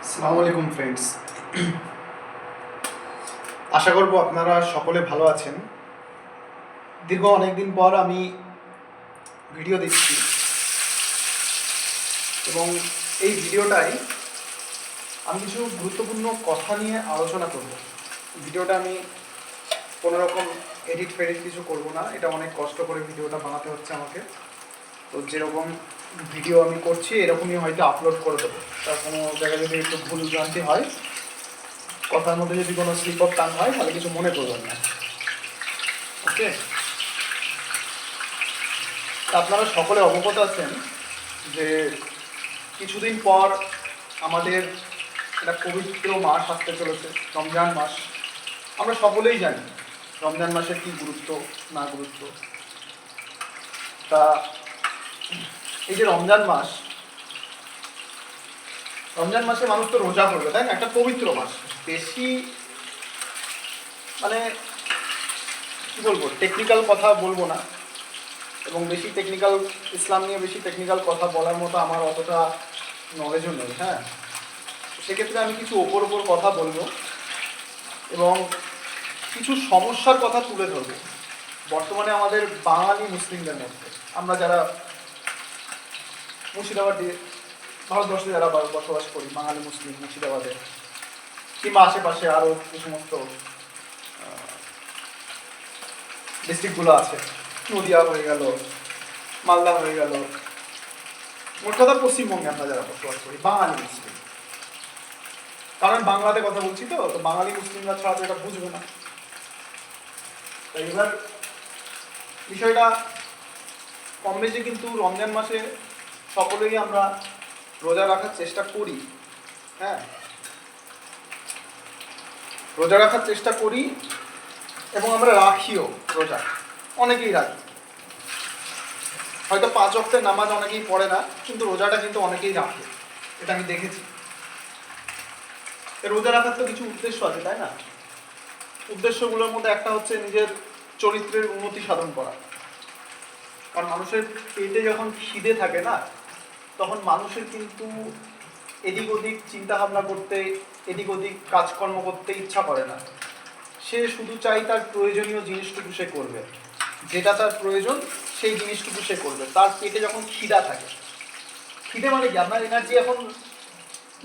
আসসালামু আলাইকুম ফ্রেন্ডস, আশা করব আপনারা সকলে ভালো আছেন। দীর্ঘ অনেকদিন পর আমি ভিডিও দিচ্ছি এবং এই ভিডিওটাই আমি কিছু গুরুত্বপূর্ণ কথা নিয়ে আলোচনা করব। ভিডিওটা আমি কোনোরকম এডিট ফেডিট কিছু করব না, এটা অনেক কষ্ট করে ভিডিওটা বানাতে হচ্ছে আমাকে। তো যেরকম ভিডিও আমি করছি এরকমই হয়তো আপলোড করে দেবো। তার কোনো জায়গায় যদি একটু ভুল ভ্রান্তি হয়, কথার মধ্যে যদি কোনো স্লিপ অফ টাং হয়, তাহলে কিছু মনে করবেন না। ওকে, আপনারা সকলে অবগত আছেন যে কিছুদিন পর আমাদের একটা পবিত্র মাস আসতে চলেছে, রমজান মাস। আমরা সকলেই জানি রমজান মাসের কী গুরুত্ব না গুরুত্ব। তা এই যে রমজান মাসে মানুষ তো রোজা করবে, তাই না? একটা পবিত্র মাস, বেশি মানে কী বলবো, টেকনিক্যাল কথা বলবো না, এবং বেশি টেকনিক্যাল ইসলাম নিয়ে বেশি টেকনিক্যাল কথা বলার মতো আমার অতটা নলেজও নেই। হ্যাঁ, সেক্ষেত্রে আমি কিছু ওপর কথা বলবো এবং কিছু সমস্যার কথা তুলে ধরবো বর্তমানে আমাদের বাঙালি মুসলিমদের মধ্যে। আমরা যারা মুর্শিদাবাদে, ভারতবর্ষে যারা বসবাস করি, বাঙালি মুসলিম মুর্শিদাবাদে কিংবা আশেপাশে আরও যে সমস্ত ডিস্ট্রিক্টগুলো আছে, নদিয়া হয়ে গেল, মালদা হয়ে গেল, মোট কথা পশ্চিমবঙ্গে আমরা যারা বসবাস করি বাঙালি মুসলিম, কারণ বাংলাতে কথা বলছি তো বাঙালি মুসলিমরা ছাড়া তো এটা বুঝবে না। তাই এবার বিষয়টা কম বেশি কিন্তু রমজান মাসে সকলেই আমরা রোজা রাখার চেষ্টা করি। হ্যাঁ, রোজা রাখার চেষ্টা করি এবং আমরা রাখিও রোজা, অনেকেই রাখি। হয়তো 5 ওয়াক্তের নামাজ অনেকেই পড়ে না, কিন্তু রোজাটা কিন্তু অনেকেই রাখে, এটা আমি দেখেছি। রোজা রাখার তো কিছু উদ্দেশ্য আছে, তাই না? উদ্দেশ্যগুলোর মধ্যে একটা হচ্ছে নিজের চরিত্রের উন্নতি সাধন করা। কারণ মানুষের পেটে যখন খিদে থাকে না, তখন মানুষের কিন্তু এদিক ওদিক চিন্তা ভাবনা করতে, এদিক ওদিক কাজকর্ম করতে ইচ্ছা করে না। সে শুধু চাই তার প্রয়োজনীয় জিনিসটুকু সে করবে, যেটা তার প্রয়োজন সেই জিনিসটুকু সে করবে। তার পেটে যখন খিদা থাকে, খিদে মানে কি, আপনার এনার্জি এখন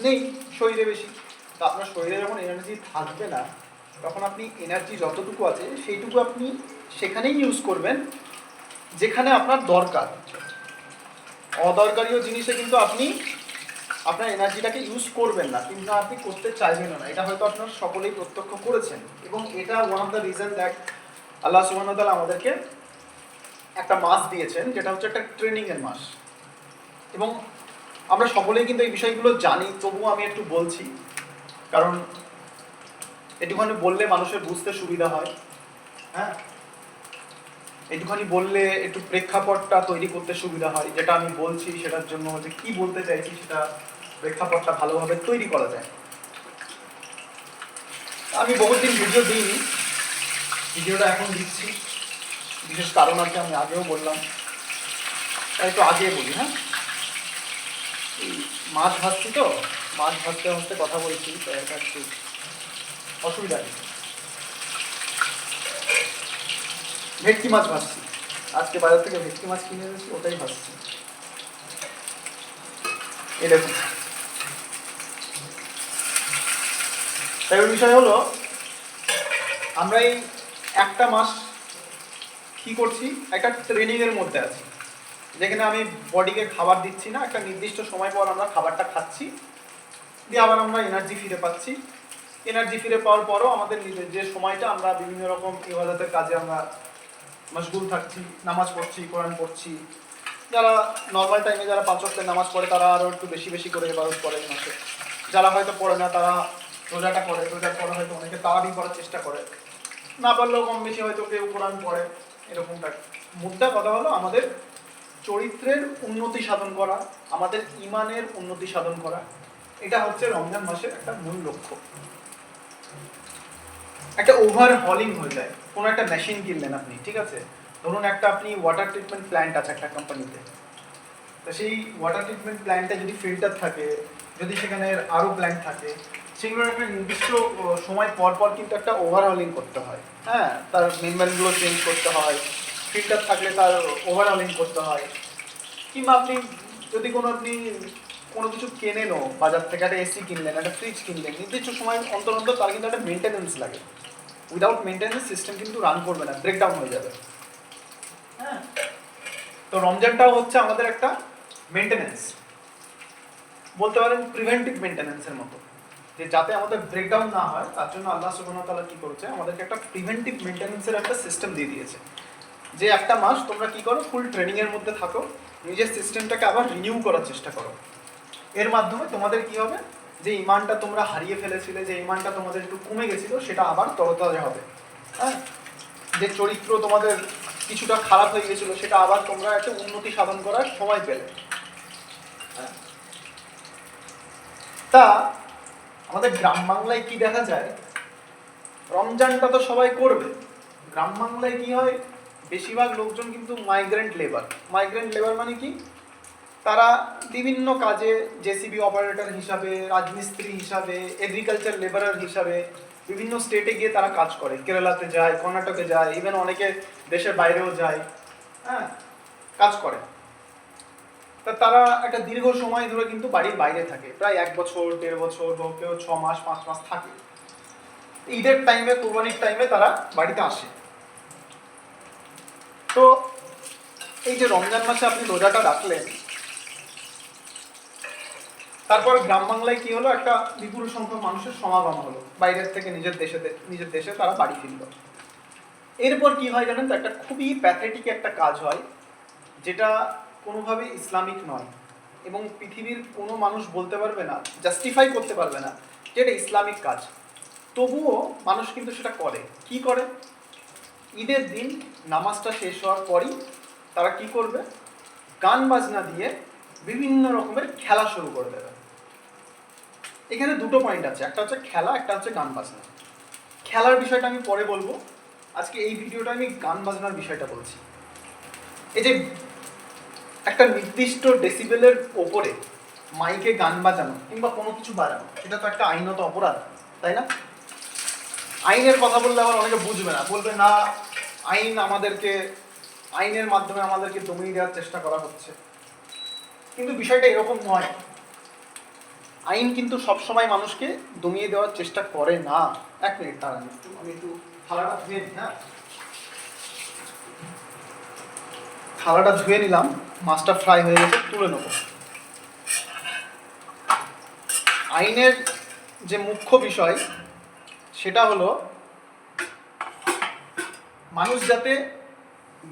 নেই শরীরে বেশি, তো আপনার শরীরে যখন এনার্জি থাকবে না, তখন আপনি এনার্জি যতটুকু আছে সেইটুকু আপনি সেখানেই ইউজ করবেন যেখানে আপনার দরকার। অদরকারীয় জিনিসে কিন্তু আপনি আপনার এনার্জিটাকে ইউজ করবেন না, কিন্তু আপনি করতে চাইবেনও না। এটা হয়তো আপনারা সকলেই প্রত্যক্ষ করেছেন, এবং এটা one of the reason that আল্লাহ সুবহানাহু ওয়া তাআলা আমাদেরকে একটা মাস দিয়েছেন, যেটা হচ্ছে একটা ট্রেনিংয়ের মাস। এবং আমরা সকলেই কিন্তু এই বিষয়গুলো জানি, তবুও আমি একটু বলছি, কারণ একটুখানি বললে মানুষের বুঝতে সুবিধা হয়। হ্যাঁ, একটুখানি বললে একটু প্রেক্ষাপটটা তৈরি করতে সুবিধা হয়, যেটা আমি বলছি সেটার জন্য যে কী বলতে চাইছি সেটা প্রেক্ষাপটটা ভালোভাবে তৈরি করা যায়। আমি বহুদিন ভিডিও দিইনি, ভিডিওটা এখন দিচ্ছি, বিশেষ কারণ আছে, আমি আগেও বললাম, তাই একটু আগে বলি। হ্যাঁ, এই মাছ ভাজছি তো, মাছ ভাজতে ভাজতে কথা বলছি, তাই এটা একটু অসুবিধা নেই। ভেটকি মাছ ভাজছি, আজকে বাজার থেকে ভেটকি মাছ কিনে এনেছি, ওটাই ভাজছি। এই দেখুন, তাই ওই বিষয় হলো, আমরা এই একটা মাস কি করছি, একটা ট্রেনিংয়ের মধ্যে আছি, যেখানে আমি বডিকে খাবার দিচ্ছি না, একটা নির্দিষ্ট সময় পর আমরা খাবারটা খাচ্ছি, দিয়ে আবার আমরা এনার্জি ফিরে পাচ্ছি। এনার্জি ফিরে পাওয়ার পরও আমাদের নিজের যে সময়টা আমরা বিভিন্ন রকম ইবাদতের কাজে আমরা মশগুল থাকছি, নামাজ পড়ছি, কোরআন পড়ছি। যারা নর্মাল টাইমে যারা 5 ওয়াক্তের নামাজ পড়ে তারা আরও একটু বেশি বেশি করে ইবাদত করে মাসে। যারা হয়তো পড়ে না তারা রোজাটা করে, রোজার পরে হয়তো অনেকে তারাবি করার চেষ্টা করে, না পারলেও কম বেশি হয়তো কেউ কোরআন পড়ে, এরকমটা। মুদ্রা কথা হলো আমাদের চরিত্রের উন্নতি সাধন করা, আমাদের ইমানের উন্নতি সাধন করা, এটা হচ্ছে রমজান মাসের একটা মূল লক্ষ্য। একটা ওভারহলিং হয়ে যায়। কোনো একটা মেশিন কিনলেন আপনি, ঠিক আছে, ধরুন একটা আপনি ওয়াটার ট্রিটমেন্ট প্ল্যান্ট আছে একটা কোম্পানিতে, তা সেই ওয়াটার ট্রিটমেন্ট প্ল্যান্টে যদি ফিল্টার থাকে, যদি সেখানে আরও প্ল্যান্ট থাকে, সেগুলোর একটা নির্দিষ্ট সময় পর পর কিন্তু একটা ওভারহলিং করতে হয়। হ্যাঁ, তার মেম্বারগুলো চেঞ্জ করতে হয়, ফিল্টার থাকলে তার ওভারহলিং করতে হয়। কিংবা আপনি যদি কোনো কিছু কেনেনও বাজার থেকে, একটা এসি কিনলেন, একটা ফ্রিজ কিনলেন, নির্দিষ্ট সময় অন্তর অন্তর তার কিন্তু একটা মেনটেন্যান্স লাগে। উইদাউট মেনটেন্যান্স সিস্টেম কিন্তু রান করবে না, ব্রেকডাউন হয়ে যাবে। হ্যাঁ, তো রমজানটাও হচ্ছে আমাদের একটা মেনটেন্যান্স, বলতে পারেন প্রিভেন্টিভ মেনটেন্যান্সের মতো, যে যাতে আমাদের ব্রেকডাউন না হয় তার জন্য আল্লাহ সুবহানাহু ওয়া তাআলা কি করেছে, আমাদেরকে একটা প্রিভেন্টিভ মেনটেন্যান্সের একটা সিস্টেম দিয়ে দিয়েছে। যে একটা মাস তোমরা কি করো, ফুল ট্রেনিংয়ের মধ্যে থাকো, নিজের সিস্টেমটাকে আবার রিনিউ করার চেষ্টা করো। এর মাধ্যমে তোমাদের কি হবে, যে ইমানটা তোমরা হারিয়ে ফেলেছিলে, যে ইমানটা তোমাদের একটু কমে গেছিল, সেটা আবার তরতাজা হবে। হ্যাঁ, যে চরিত্র তোমাদের কিছুটা খারাপ হয়ে গেছিল, সেটা আবার তোমরা একটা উন্নতি সাধন করার সময় পেলে। তা আমাদের গ্রাম বাংলায় কি দেখা যায়, রমজানটা তো সবাই করবে, গ্রাম বাংলায় কি হয়, বেশিরভাগ লোকজন কিন্তু মাইগ্রেন্ট লেবার। মাইগ্রেন্ট লেবার মানে কি, তারা বিভিন্ন কাজে জেসিবি অপারেটর হিসাবে, রাজমিস্ত্রি হিসাবে, এগ্রিকালচার লেবারার হিসাবে বিভিন্ন স্টেটে গিয়ে তারা কাজ করে। কেরালাতে যায়, কর্ণাটকে যায়, ইভেন অনেকে দেশের বাইরেও যায়। হ্যাঁ, কাজ করে। তা তারা একটা দীর্ঘ সময় ধরে কিন্তু বাড়ির বাইরে থাকে, প্রায় 1 বছর, 1.5 বছর, বা কেউ 6 মাস, 5 মাস থাকে। ঈদের টাইমে, কোরবানির টাইমে তারা বাড়িতে আসে। তো এই যে রমজান মাসে আপনি রোজাটা রাখলেন, তারপর গ্রাম বাংলায় কি হলো, একটা বিপুল সংখ্যক মানুষের সমাগম হলো, বাইরের থেকে নিজের দেশে তারা বাড়ি ফিরল। এরপর কি হয় জানেন তো, একটা খুবই প্যাথেটিক একটা কাজ হয়, যেটা কোনোভাবেই ইসলামিক নয়, এবং পৃথিবীর কোনো মানুষ বলতে পারবে না, জাস্টিফাই করতে পারবে না যে এটা ইসলামিক কাজ। তবুও মানুষ কিন্তু সেটা করে। কি করে, ঈদের দিন নামাজটা শেষ হওয়ার পরই তারা কি করবে, গান বাজনা দিয়ে বিভিন্ন রকমের খেলা শুরু করে দেবে। এখানে দুটো পয়েন্ট আছে, একটা হচ্ছে খেলা, একটা হচ্ছে গান বাজনা। খেলার বিষয়টা আমি পরে বলবো, আজকে এই ভিডিওটা আমি গান বাজনার বিষয়টা বলছি। এই যে একটা নির্দিষ্ট ডেসিবেলের ওপরে মাইকে গান বাজানো কিংবা কোনো কিছু বাজানো, এটা তো একটা আইনত অপরাধ, তাই না? আইনের কথা বললে আবার অনেকে বুঝবে না, বলবে না আইনের মাধ্যমে আমাদেরকে দমিয়ে দেওয়ার চেষ্টা করা হচ্ছে। কিন্তু বিষয়টা এরকম নয়। আইন কিন্তু সবসময় মানুষকে দমিয়ে দেওয়ার চেষ্টা করে না। 1 মিনিট দাঁড়ান, আমি একটু থালাটা ধুয়ে নিই। হ্যাঁ, থালাটা ধুয়ে নিলাম, মাছটা ফ্রাই হয়ে গেছে, তুলে নেব। আইনের যে মুখ্য বিষয় সেটা হলো মানুষ যাতে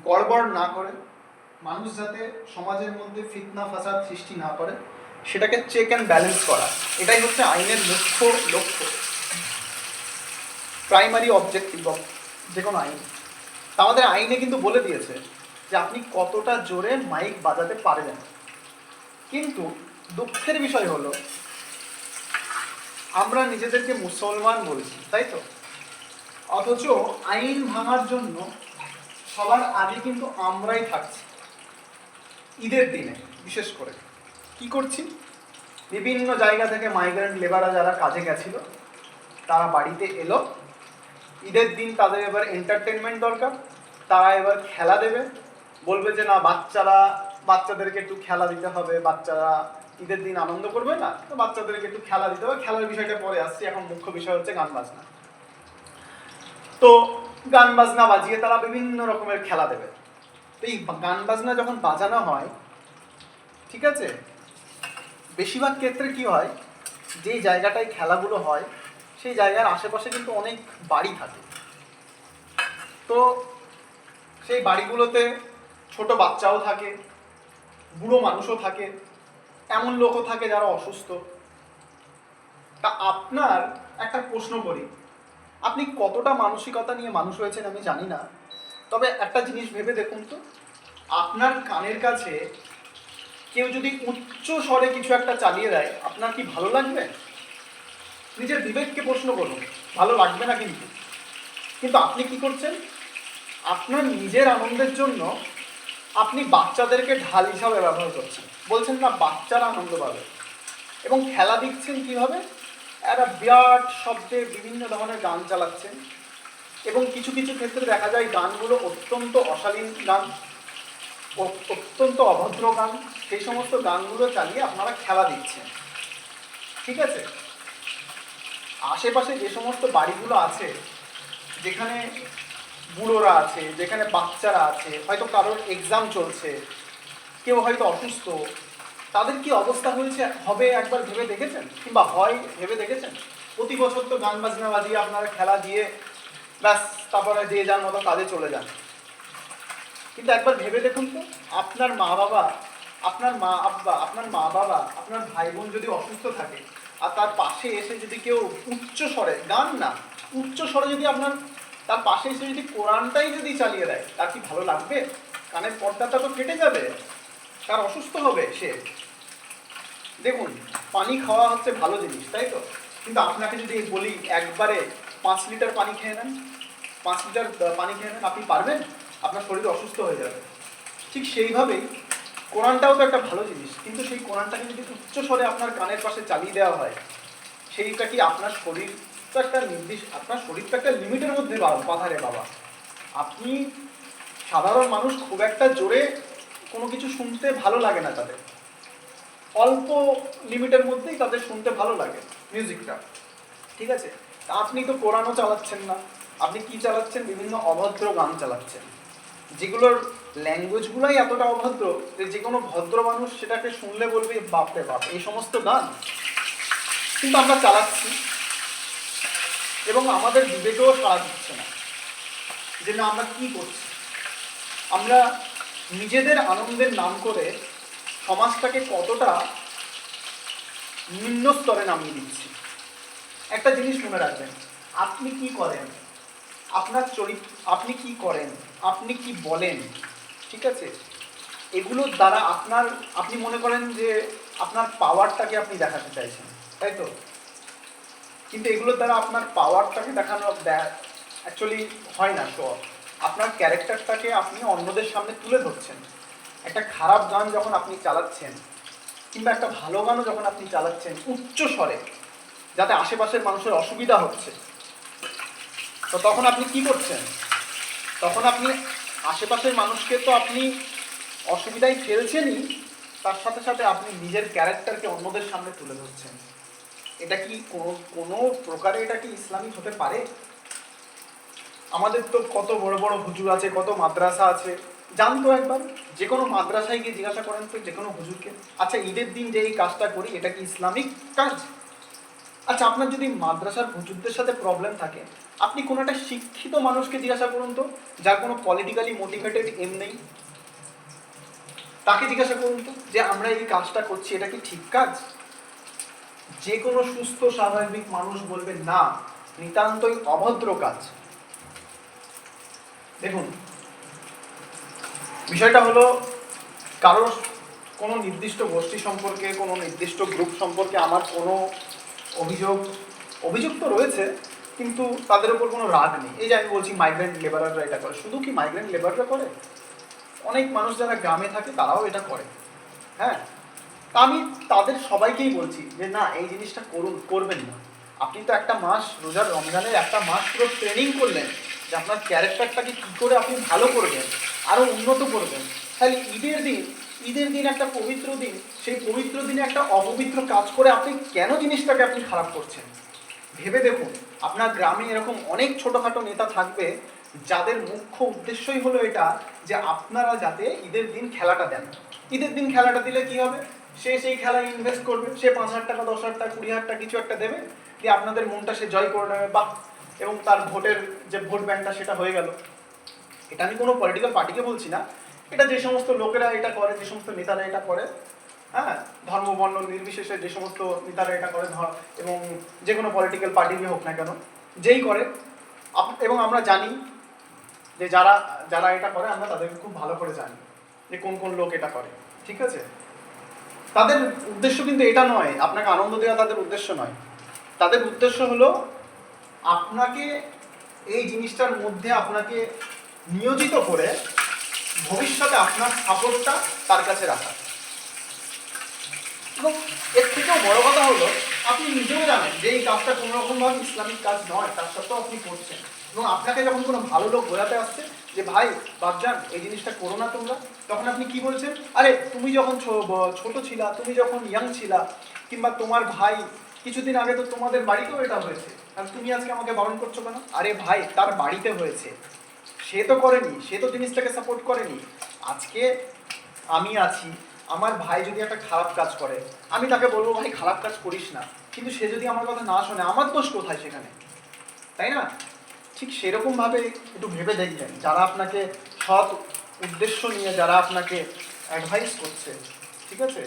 গড়বড় না করে, মানুষ যাতে সমাজের মধ্যে ফিতনা ফাসাদ সৃষ্টি না করে, সেটাকে চেক অ্যান্ড ব্যালেন্স করা, এটাই হচ্ছে আইনের মুখ্য লক্ষ্য, প্রাইমারি অবজেক্টিভ অফ যে কোনো আইন। আমাদের আইনে কিন্তু বলে দিয়েছে যে আপনি কতটা জোরে মাইক বাজাতে পারবেন। কিন্তু দুঃখের বিষয় হলো, আমরা নিজেদেরকে মুসলমান বলছি, তাই তো, অথচ আইন ভাঙার জন্য সবার আগে কিন্তু আমরাই থাকছি। ঈদের দিনে বিশেষ করে কি করছি, বিভিন্ন জায়গা থেকে মাইগ্রেন্ট লেবাররা যারা কাজে গেছিল তারা বাড়িতে এলো। ঈদের দিন তাদের এবার এন্টারটেনমেন্ট দরকার, তারা এবার খেলা দেবে, বলবে যে না বাচ্চাদেরকে একটু খেলা দিতে হবে, বাচ্চারা ঈদের দিন আনন্দ করবে না, তো বাচ্চাদেরকে একটু খেলা দিতে হবে। খেলার বিষয়টা পরে আসছে, এখন মুখ্য বিষয় হচ্ছে গান বাজনা। তো গান বাজনা বাজিয়ে তারা বিভিন্ন রকমের খেলা দেবে। তো এই গান বাজনা যখন বাজানো হয়, ঠিক আছে, বেশিরভাগ ক্ষেত্রে কি হয়, যেই জায়গাটায় খেলাগুলো হয় সেই জায়গার আশেপাশে কিন্তু অনেক বাড়ি থাকে। তো সেই বাড়িগুলোতে ছোট বাচ্চাও থাকে, বুড়ো মানুষও থাকে, এমন লোকও থাকে যারা অসুস্থ। তা আপনার একটা প্রশ্ন করি, আপনি কতটা মানসিকতা নিয়ে মানুষ হয়েছেন আমি জানি না, তবে একটা জিনিস ভেবে দেখুন তো, আপনার কানের কাছে কেউ যদি উচ্চ স্বরে কিছু একটা চালিয়ে দেয়, আপনার কি ভালো লাগবে? নিজের বিবেককে প্রশ্ন করুন, ভালো লাগবে না। কিন্তু আপনি কি করছেন, আপনার নিজের আনন্দের জন্য আপনি বাচ্চাদেরকে ঢাল হিসাবে ব্যবহার করছেন। বলছেন না বাচ্চারা আনন্দ পাবে, এবং খেলা দিচ্ছেন কীভাবে, একটা বিরাট শব্দে বিভিন্ন ধরনের গান চালাচ্ছেন, এবং কিছু কিছু ক্ষেত্রে দেখা যায় গানগুলো অত্যন্ত অশালীন গান, অত্যন্ত অভদ্র গান, সেই সমস্ত গানগুলো চালিয়ে আপনারা খেলা দিচ্ছেন। ঠিক আছে, আশেপাশে যে সমস্ত বাড়িগুলো আছে, যেখানে বুড়োরা আছে, যেখানে বাচ্চারা আছে, হয়তো কারোর এক্সাম চলছে, কেউ হয়তো অসুস্থ, তাদের কি অবস্থা হয়েছে হবে একবার ভেবে দেখেছেন, কিংবা হয় ভেবে দেখেছেন? প্রতি বছর তো গান বাজনা বাজিয়ে আপনারা খেলা দিয়ে ব্যাস তারপরে যে যার মতো কাজে চলে যান। কিন্তু একবার ভেবে দেখুন তো, আপনার মা বাবা, আপনার মা আব্বা, আপনার মা বাবা, আপনার ভাই বোন যদি অসুস্থ থাকে, আর তার পাশে এসে যদি কেউ উচ্চ স্বরে, গান না, উচ্চ স্বরে যদি আপনার তার পাশে এসে যদি কোরআনটাই যদি চালিয়ে দেয়, তার কি ভালো লাগবে? কানের পর্দাটা তো ফেটে যাবে, তার অসুস্থ হবে সে। দেখুন, পানি খাওয়া হচ্ছে ভালো জিনিস, তাই তো? কিন্তু আপনাকে যদি বলি একবারে 5 লিটার পানি খেয়ে নেন, 5 লিটার পানি খেয়ে নেন, আপনি পারবেন? আপনার শরীর অসুস্থ হয়ে যাবে। ঠিক সেইভাবেই কোরআনটাও তো একটা ভালো জিনিস, কিন্তু সেই কোরআনটাকে যদি উচ্চ স্বরে আপনার কানের পাশে চালিয়ে দেওয়া হয়, সেইটা কি আপনার শরীর তো একটা আপনার শরীর তো একটা লিমিটের মধ্যে বাধা রে বাবা। আপনি সাধারণ মানুষ, খুব একটা জোরে কোনো কিছু শুনতে ভালো লাগে না তাদের, অল্প লিমিটের মধ্যেই তাদের শুনতে ভালো লাগে মিউজিকটা। ঠিক আছে, তা আপনি তো কোরআনও চালাচ্ছেন না, আপনি কি চালাচ্ছেন? বিভিন্ন অভদ্র গান চালাচ্ছেন, যেগুলোর ল্যাঙ্গুয়েজগুলোই এতটা অভদ্র যে কোনো ভদ্র মানুষ সেটাকে শুনলে বলবে বাপরে বাপ, এই সমস্ত গান। কিন্তু আমরা চালাচ্ছি এবং আমাদের বিবেকেও সাড়া দিচ্ছে না যে না, আমরা কি করছি। আমরা নিজেদের আনন্দের নাম করে সমাজটাকে কতটা নিম্ন স্তরে নামিয়ে দিচ্ছি। একটা জিনিস মনে রাখবেন, আপনি কি করেন, আপনার চরিত্র, আপনি কি করেন, আপনি কি বলেন, ঠিক আছে, এগুলোর দ্বারা আপনি মনে করেন যে আপনার পাওয়ারটাকে আপনি দেখাতে চাইছেন, তাই তো? কিন্তু এগুলোর দ্বারা আপনার পাওয়ারটাকে দেখানো অ্যাকচুয়ালি হয় না। শো আপনার ক্যারেক্টারটাকে আপনি অন্যদের সামনে তুলে ধরছেন। একটা খারাপ গান যখন আপনি চালাচ্ছেন, কিংবা একটা ভালো গানও যখন আপনি চালাচ্ছেন উচ্চ স্বরে, যাতে আশেপাশের মানুষের অসুবিধা হচ্ছে, তো তখন আপনি কি করছেন? তখন আপনি আশেপাশের মানুষকে তো আপনি অসুবিধায় ফেলছেনই, তার সাথে সাথে আপনি নিজের ক্যারেক্টারকে অন্যদের সামনে তুলে ধরছেন। এটা কি কোনো প্রকারে এটা কি ইসলামিক হতে পারে? আমাদের তো কত বড় বড় হুজুর আছে, কত মাদ্রাসা আছে, জানতো একবার যে কোনো মাদ্রাসায় গিয়ে জিজ্ঞাসা করেন তো যে কোনো হুজুরকে, আচ্ছা ঈদের দিন যে এই কাজটা করি এটা কি ইসলামিক কাজ? আচ্ছা, আপনার যদি মাদ্রাসার হুজুরদের সাথে প্রবলেম থাকে, আপনি কোনো একটা শিক্ষিত মানুষকে জিজ্ঞাসা করুন তো, যার কোনো পলিটিক্যালি মোটিভেটেড এম নেই, তাকে জিজ্ঞাসা করুন তো যে আমরা এই কাজটা করছি এটা কি ঠিক কাজ? যে কোনো সুস্থ স্বাভাবিক মানুষ বলবে না, নিতান্তই অভদ্র কাজ। দেখুন, বিষয়টা হলো কারোর কোনো নির্দিষ্ট গোষ্ঠী সম্পর্কে, কোনো নির্দিষ্ট গ্রুপ সম্পর্কে আমার কোনো অভিযোগ তো রয়েছে, কিন্তু তাদের উপর কোনো রাগ নেই। এই যে আমি বলছি মাইগ্রেন্ট লেবাররা এটা করে, শুধু কি মাইগ্রেন্ট লেবাররা করে? অনেক মানুষ যারা গ্রামে থাকে তারাও এটা করে। হ্যাঁ, তা আমি তাদের সবাইকেই বলছি যে না, এই জিনিসটা করবেন না। আপনি তো একটা মাস, রোজার রমজানের একটা মাস পুরো ট্রেনিং করলেন যে আপনার ক্যারেক্টারটাকে কী করে আপনি ভালো করবেন, আরও উন্নত করবেন। তাহলে ঈদের দিন একটা পবিত্র দিন, সেই পবিত্র দিনে একটা অপবিত্র কাজ করে আপনি কেন জিনিসটাকে আপনি খারাপ করছেন? ভেবে দেখুন, আপনার গ্রামে এরকম অনেক ছোটোখাটো নেতা থাকবে যাদের মুখ্য উদ্দেশ্যই হলো এটা যে আপনারা যাতে ঈদের দিন খেলাটা দেন। ঈদের দিন খেলাটা দিলে কি হবে? সে সেই খেলায় ইনভেস্ট করবে, সে 5,000 টাকা, 10,000 টাকা, 20,000 টাকা কিছু একটা দেবে, দিয়ে আপনাদের মনটা সে জয় করে নেবে, বাহ, এবং তার ভোটের যে ভোট ব্যাংকটা সেটা হয়ে গেল। এটা আমি কোনো পলিটিক্যাল পার্টিকে বলছি না, এটা যে সমস্ত লোকেরা এটা করে, যে সমস্ত নেতারা এটা করে, হ্যাঁ, ধর্ম বর্ণ নির্বিশেষে যে সমস্ত নেতারা এটা করে, এবং যে কোনো পলিটিক্যাল পার্টিরই হোক না কেন, যেই করে, এবং আমরা জানি যে যারা যারা এটা করে আমরা তাদেরকে খুব ভালো করে জানি যে কোন কোন লোক এটা করে। ঠিক আছে, তাদের উদ্দেশ্য কিন্তু এটা নয়, আপনাকে আনন্দ দেওয়া তাদের উদ্দেশ্য নয়। তাদের উদ্দেশ্য হলো আপনাকে এই জিনিসটার মধ্যে আপনাকে নিয়োজিত করে ভবিষ্যতে আপনার সাপোর্টটা তার কাছে রাখা। এবং এর থেকেও বড় কথা হলো আপনি নিজেও জানেন যে এই কাজটা কোনো রকমভাবে ইসলামিক কাজ নয়, তার সত্ত্বেও আপনি করছেন। এবং আপনাকে যখন কোনো ভালো লোক বোঝাতে আসছে যে ভাই বাপজান এই জিনিসটা করো না তোমরা, তখন আপনি কি বলছেন? আরে তুমি যখন ছোট ছিলা, তুমি যখন ইয়াং ছিলা, কিংবা তোমার ভাই কিছুদিন আগে তো তোমাদের বাড়িতেও এটা হয়েছে, আর তুমি আজকে আমাকে বারণ করছো কেন? আরে ভাই তার বাড়িতে হয়েছে, সে তো করেনি, সে তো জিনিসটাকে সাপোর্ট করেনি। আজকে আমি আছি, আমার ভাই যদি একটা খারাপ কাজ করে আমি তাকে বলবো ভাই খারাপ কাজ করিস না, কিন্তু সে যদি আমার কথা না শোনে আমার দোষ কোথায় সেখানে, তাই না? ঠিক সেরকমভাবে একটু ভেবে দেখবেন, যারা আপনাকে সৎ উদ্দেশ্য নিয়ে যারা আপনাকে অ্যাডভাইস করছে, ঠিক আছে,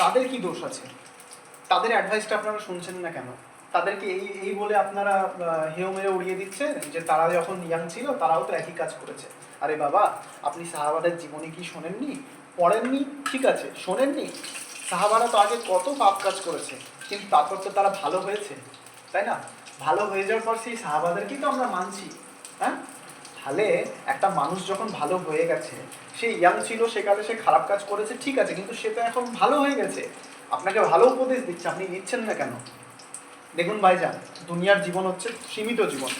তাদের কি দোষ আছে? তাদের অ্যাডভাইসটা আপনারা শুনছেন না কেন? তাদেরকে এই এই বলে আপনারা হেও মেরে উড়িয়ে দিচ্ছেন যে তারা যখন ইয়াং ছিল তারাও তো একই কাজ করেছে। আরে বাবা, আপনি সাহাবাদের জীবনে কি শোনেননি, পড়েননি? ঠিক আছে, শোনেননি? সাহাবারা তো আগে কত পাপ কাজ করেছে, কিন্তু তারপর তো তারা ভালো হয়েছে, তাই না? ভালো হয়ে যাওয়ার পর সেই সাহাবাদেরকেই তো আমরা মানছি। হ্যাঁ, তাহলে একটা মানুষ যখন ভালো হয়ে গেছে, সে ইয়াং ছিল সেকালে সে খারাপ কাজ করেছে, ঠিক আছে, কিন্তু সে তো এখন ভালো হয়ে গেছে, আপনাকে ভালো উপদেশ দিচ্ছে, আপনি নিচ্ছেন না কেন? দেখুন ভাইজান, দুনিয়ার জীবন হচ্ছে সীমিত জীবন।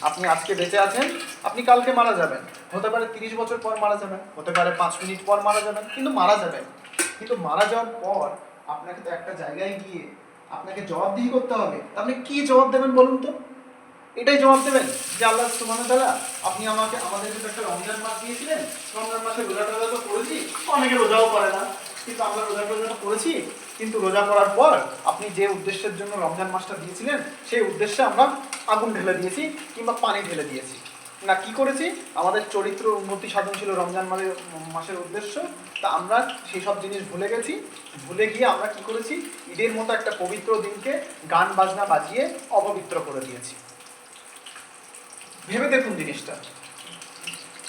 আপনি আজকে বেঁচে আছেন, আপনি কালকে মারা যাবেন, হতে পারে 30 বছর পর মারা যাবেন, হতে পারে 5 মিনিট পর মারা যাবেন, কিন্তু মারা যাবেন। কিন্তু মারা যাওয়ার পর আপনাকে তো একটা জায়গায় গিয়ে আপনাকে জবাবদিহি করতে হবে। আপনি কি জবাব দেবেন বলুন তো? এটাই জবাব দেবেন যে আল্লাহ সুবহানাহু ওয়া তাআলা আপনি আমাকে আমাদের জন্য একটা রমজান মাস দিয়েছিলেন, রমজান মাসে রোজা টোজা তো করেছি, অনেকে রোজাও করে না, কিন্তু আমরা রোজা টোজা তো করেছি, কিন্তু রোজা করার পর আপনি যে উদ্দেশ্যের জন্য রমজান মাসটা দিয়েছিলেন সেই উদ্দেশ্যে আমরা আগুন ঢেলে দিয়েছি কিংবা পানি ঢেলে দিয়েছি। না কি করেছি? আমাদের চরিত্র উন্নতি সাধন ছিল রমজান মাসের উদ্দেশ্য, তা আমরা সেই সব জিনিস ভুলে গেছি। ভুলে গিয়ে আমরা কি করেছি? ঈদের মতো একটা পবিত্র দিনকে গান বাজনা বাজিয়ে অপবিত্র করে দিয়েছি। ভেবে দেখুন জিনিসটা।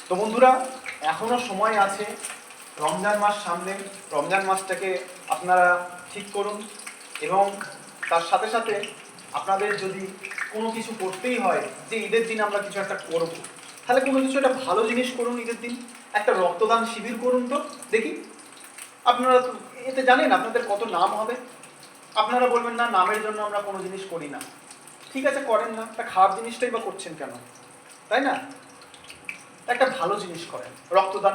তো বন্ধুরা, এখনো সময় আছে, রমজান মাস সামনে, রমজান মাসটাকে আপনারা ঠিক করুন, এবং তার সাথে সাথে আপনাদের যদি কোনো কিছু করতেই হয় যে ঈদের দিন আমরা কিছু একটা করব, তাহলে কোনো কিছু একটা ভালো জিনিস করুন। ঈদের দিন একটা রক্তদান শিবির করুন, তো দেখি। আপনারা তো এতে জানেন আপনাদের কত নাম হবে। আপনারা বলবেন না নামের জন্য আমরা কোনো জিনিস করি না, ঠিক আছে, করেন না, তা খারাপ জিনিসটাই বা করছেন কেন, তাই না? একটা ভালো জিনিস করেন, রক্তদান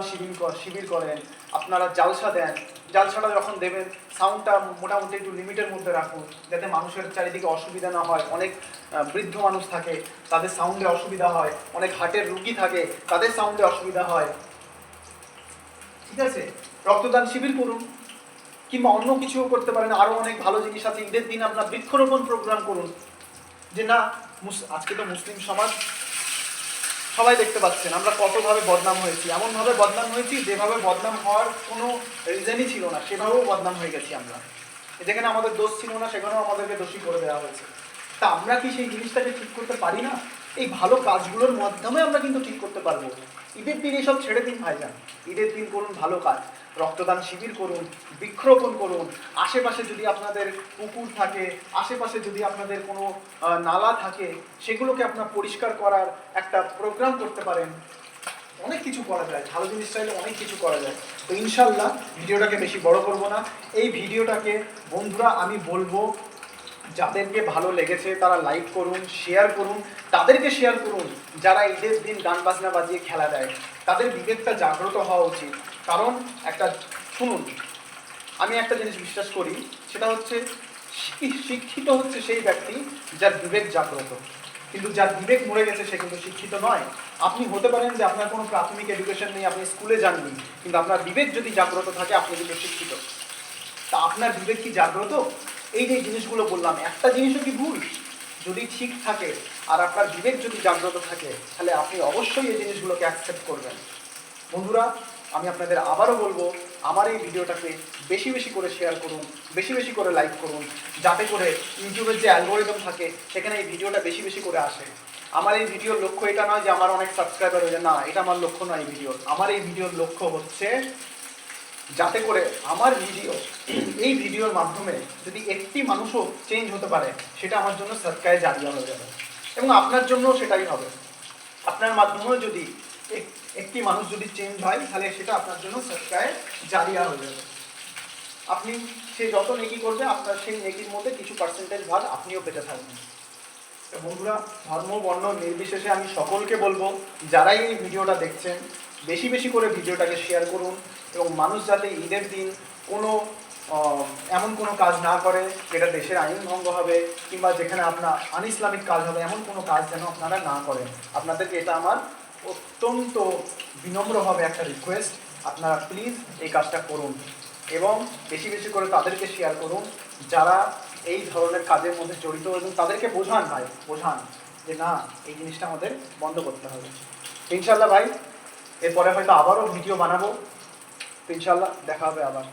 শিবির করেন, আপনারা জালসা দেন। জালসাটা যখন দেবেন সাউন্ডটা মোটামুটি একটু লিমিটের মধ্যে রাখুন, যাতে মানুষের চারিদিকে অসুবিধা না হয়। অনেক বৃদ্ধ মানুষ থাকে, তাদের সাউন্ডে অসুবিধা হয়, অনেক হার্টের রুগী থাকে, তাদের সাউন্ডে অসুবিধা হয়, ঠিক আছে? রক্তদান শিবির করুন, কিংবা অন্য কিছুও করতে পারেন, আরও অনেক ভালো জিনিস আছে। ঈদের দিন আপনার বৃক্ষরোপণ প্রোগ্রাম করুন, যে না আজকে তো মুসলিম সমাজ সবাই দেখতে পাচ্ছেন আমরা কতভাবে বদনাম হয়েছি। এমনভাবে বদনাম হয়েছি যেভাবে বদনাম হওয়ার কোনো রিজনই ছিল না, সেভাবেও বদনাম হয়ে গেছি আমরা। যেখানে আমাদের দোষ ছিল না সেখানেও আমাদেরকে দোষী করে দেওয়া হয়েছে। তা আমরা কি সেই জিনিসটাকে ঠিক করতে পারি না? এই ভালো কাজগুলোর মাধ্যমে আমরা কিন্তু ঠিক করতে পারবো। ঈদের দিন এইসব ছেড়ে দিন ভাইজান, ঈদের দিন করুন ভালো কাজ, রক্তদান শিবির করুন, বৃক্ষরোপণ করুন। আশেপাশে যদি আপনাদের পুকুর থাকে, আশেপাশে যদি আপনাদের কোনো নালা থাকে, সেগুলোকে আপনার পরিষ্কার করার একটা প্রোগ্রাম করতে পারেন। অনেক কিছু করা যায়, ভালো জিনিস চাইলে অনেক কিছু করা যায়। তো ইনশাল্লাহ ভিডিওটাকে বেশি বড় করব না। এই ভিডিওটাকে বন্ধুরা আমি বলবো, যাদেরকে ভালো লেগেছে তারা লাইক করুন, শেয়ার করুন, তাদেরকে শেয়ার করুন যারা ঈদের দিন গান বাজনা বাজিয়ে খেলা দেয়। তাদের বিবেকটা জাগ্রত হওয়া উচিত। কারণ একটা শুনুন, আমি একটা জিনিস বিশ্বাস করি, সেটা হচ্ছে শিক্ষিত হচ্ছে সেই ব্যক্তি যার বিবেক জাগ্রত, কিন্তু যার বিবেক মরে গেছে সে কিন্তু শিক্ষিত নয়। আপনি হতে পারেন যে আপনার কোনো প্রাথমিক এডুকেশন নেই, আপনি স্কুলে যাননি, কিন্তু আপনার বিবেক যদি জাগ্রত থাকে আপনি কিন্তু শিক্ষিত। তা আপনার বিবেক কি জাগ্রত? এই যে জিনিসগুলো বললাম, একটা জিনিসও কি ভুল? যদি ঠিক থাকে আর আপনার বিবেক যদি জাগ্রত থাকে, তাহলে আপনি অবশ্যই এই জিনিসগুলোকে অ্যাকসেপ্ট করবেন। বন্ধুরা, আমি আপনাদের আবারও বলবো, আমার এই ভিডিওটাকে বেশি বেশি করে শেয়ার করুন, বেশি বেশি করে লাইক করুন, যাতে করে ইউটিউবের যে অ্যালগোরিদম থাকে সেখানে এই ভিডিওটা বেশি বেশি করে আসে। আমার এই ভিডিওর লক্ষ্য এটা নয় যে আমার অনেক সাবস্ক্রাইবার হয়ে যায়, না, এটা আমার লক্ষ্য নয় এই ভিডিওর। আমার এই ভিডিওর লক্ষ্য হচ্ছে যাতে করে আমার এই ভিডিওর মাধ্যমে যদি একটি মানুষও চেঞ্জ হতে পারে, সেটা আমার জন্য সাদকায়ে জারিয়া হয়ে যাবে, এবং আপনার জন্যও সেটাই হবে। আপনার মাধ্যমেও যদি একটি মানুষ যদি চেঞ্জ হয়, তাহলে সেটা আপনার জন্য সাদকায়ে জারিয়া হয়ে যাবে। আপনি সে যত নেকি করবে আপনার সেই নেকির মধ্যে কিছু পার্সেন্টেজ ভাগ আপনিও পেতে থাকবেন। তো বন্ধুরা, ধর্ম বর্ণ নির্বিশেষে আমি সকলকে বলবো, যারাই এই ভিডিওটা দেখছেন বেশি বেশি করে ভিডিওটাকে শেয়ার করুন, এবং মানুষ যাতে ঈদের দিন কোনো এমন কোনো কাজ না করে যেটা দেশের আইন ভঙ্গ হবে, কিংবা যেখানে আপনার আনইসলামিক কাজ হবে, এমন কোনো কাজ যেন আপনারা না করেন। আপনাদেরকে এটা আমার অত্যন্ত বিনম্রভাবে একটা রিকোয়েস্ট, আপনারা প্লিজ এই কাজটা করুন, এবং বেশি বেশি করে তাদেরকে শেয়ার করুন যারা এই ধরনের কাজের মধ্যে জড়িত, এবং তাদেরকে বোঝান ভাই, বোঝান যে না, এই জিনিসটা আমাদের বন্ধ করতে হবে। ইনশাল্লাহ ভাই, এরপরে হয়তো আবারও ভিডিও বানাবো, ইনশাল্লাহ দেখা হবে আবার।